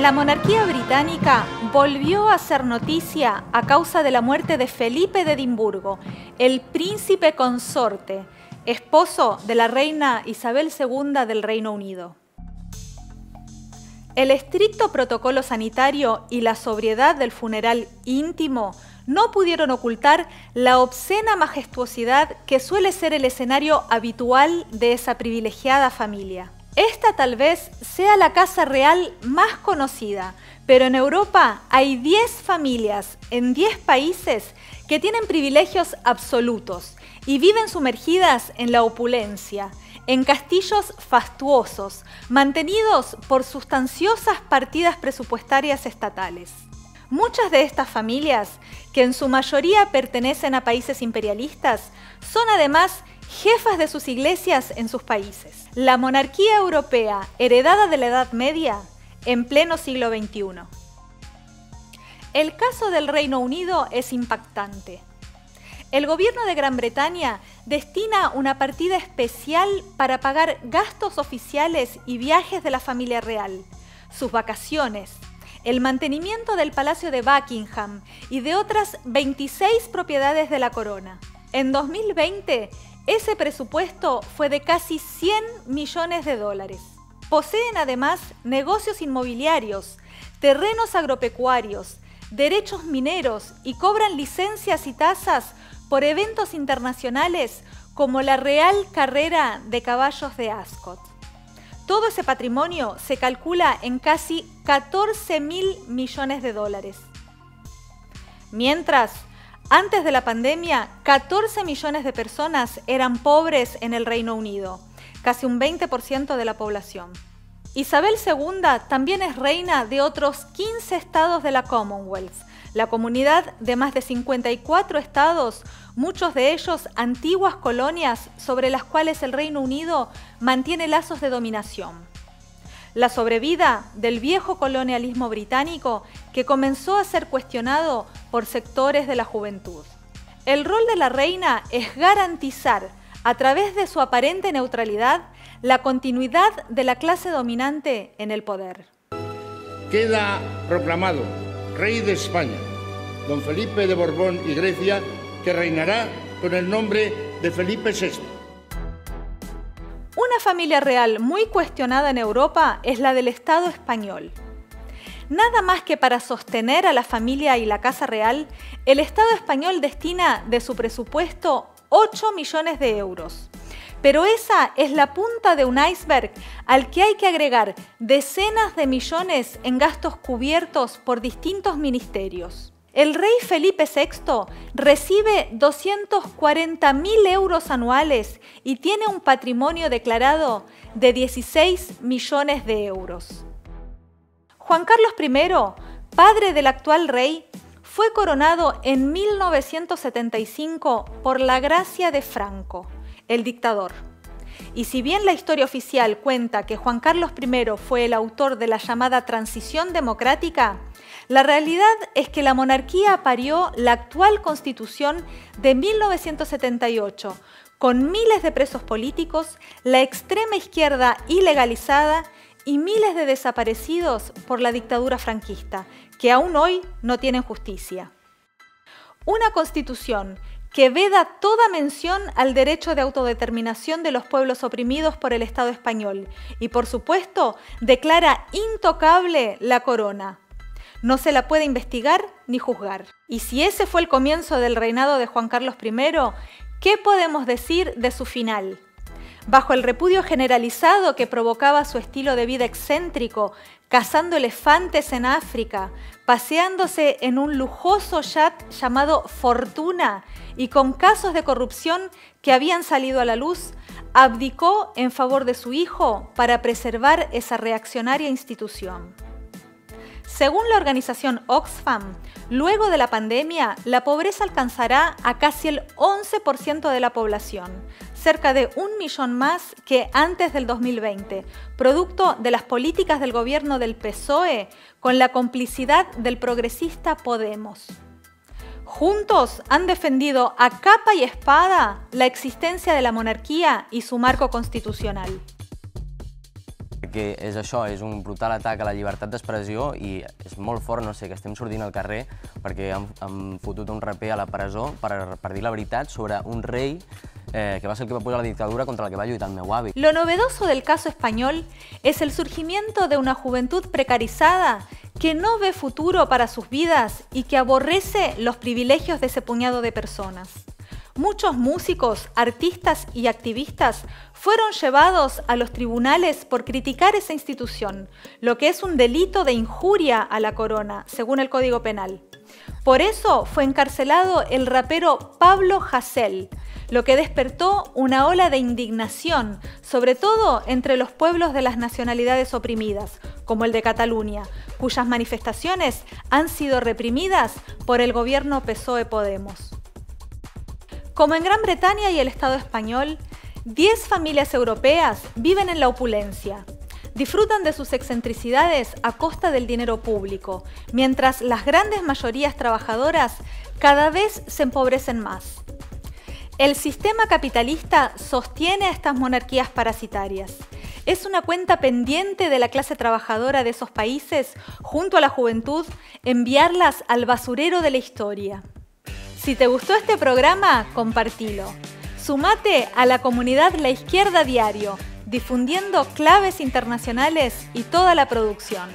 La monarquía británica volvió a ser noticia a causa de la muerte de Felipe de Edimburgo, el príncipe consorte, esposo de la reina Isabel II del Reino Unido. El estricto protocolo sanitario y la sobriedad del funeral íntimo no pudieron ocultar la obscena majestuosidad que suele ser el escenario habitual de esa privilegiada familia. Esta tal vez sea la casa real más conocida, pero en Europa hay 10 familias en 10 países que tienen privilegios absolutos y viven sumergidas en la opulencia, en castillos fastuosos, mantenidos por sustanciosas partidas presupuestarias estatales. Muchas de estas familias, que en su mayoría pertenecen a países imperialistas, son además jefas de sus iglesias en sus países. La monarquía europea, heredada de la Edad Media, en pleno siglo XXI. El caso del Reino Unido es impactante. El gobierno de Gran Bretaña destina una partida especial para pagar gastos oficiales y viajes de la familia real, sus vacaciones, el mantenimiento del Palacio de Buckingham y de otras 26 propiedades de la corona. En 2020, ese presupuesto fue de casi 100 millones de dólares. Poseen además negocios inmobiliarios, terrenos agropecuarios, derechos mineros y cobran licencias y tasas por eventos internacionales como la Real Carrera de Caballos de Ascot. Todo ese patrimonio se calcula en casi 14.000 millones de dólares. Mientras, antes de la pandemia, 14 millones de personas eran pobres en el Reino Unido, casi un 20% de la población. Isabel II también es reina de otros 15 estados de la Commonwealth, la comunidad de más de 54 estados, muchos de ellos antiguas colonias sobre las cuales el Reino Unido mantiene lazos de dominación. La sobrevida del viejo colonialismo británico que comenzó a ser cuestionado por sectores de la juventud. El rol de la reina es garantizar, a través de su aparente neutralidad, la continuidad de la clase dominante en el poder. Queda proclamado Rey de España, don Felipe de Borbón y Grecia, que reinará con el nombre de Felipe VI. Una familia real muy cuestionada en Europa es la del Estado español. Nada más que para sostener a la familia y la casa real, el Estado español destina de su presupuesto 8 millones de euros. Pero esa es la punta de un iceberg al que hay que agregar decenas de millones en gastos cubiertos por distintos ministerios. El rey Felipe VI recibe 240.000 euros anuales y tiene un patrimonio declarado de 16 millones de euros. Juan Carlos I, padre del actual rey, fue coronado en 1975 por la gracia de Franco, el dictador. Y si bien la historia oficial cuenta que Juan Carlos I fue el autor de la llamada transición democrática, la realidad es que la monarquía parió la actual Constitución de 1978, con miles de presos políticos, la extrema izquierda ilegalizada y miles de desaparecidos por la dictadura franquista, que aún hoy no tienen justicia. Una Constitución que veda toda mención al derecho de autodeterminación de los pueblos oprimidos por el Estado español y, por supuesto, declara intocable la corona. No se la puede investigar ni juzgar. Y si ese fue el comienzo del reinado de Juan Carlos I, ¿qué podemos decir de su final? Bajo el repudio generalizado que provocaba su estilo de vida excéntrico, cazando elefantes en África, paseándose en un lujoso yacht llamado Fortuna y con casos de corrupción que habían salido a la luz, abdicó en favor de su hijo para preservar esa reaccionaria institución. Según la organización Oxfam, luego de la pandemia, la pobreza alcanzará a casi el 11% de la población, cerca de 1 millón más que antes del 2020, producto de las políticas del gobierno del PSOE con la complicidad del progresista Podemos. Juntos han defendido a capa y espada la existencia de la monarquía y su marco constitucional. perquè és això, és un brutal atac a la llibertat d'expressió i és molt fort, no sé, que estem sortint al carrer perquè han fotut un raper a la presó per dir la veritat sobre un rei que va ser el que va posar la dictadura contra la que va lluitar el meu avi. Lo novedoso del caso español es el surgimiento de una juventud precarizada que no ve futuro para sus vidas y que aborrece los privilegios de ese puñado de personas. Muchos músicos, artistas y activistas fueron llevados a los tribunales por criticar esa institución, lo que es un delito de injuria a la corona, según el Código Penal. Por eso fue encarcelado el rapero Pablo Hasél, lo que despertó una ola de indignación, sobre todo entre los pueblos de las nacionalidades oprimidas, como el de Cataluña, cuyas manifestaciones han sido reprimidas por el gobierno PSOE-Podemos. Como en Gran Bretaña y el Estado español, 10 familias europeas viven en la opulencia. Disfrutan de sus excentricidades a costa del dinero público, mientras las grandes mayorías trabajadoras cada vez se empobrecen más. El sistema capitalista sostiene a estas monarquías parasitarias. Es una cuenta pendiente de la clase trabajadora de esos países, junto a la juventud, enviarlas al basurero de la historia. Si te gustó este programa, compartilo. Sumate a la comunidad La Izquierda Diario, difundiendo claves internacionales y toda la producción.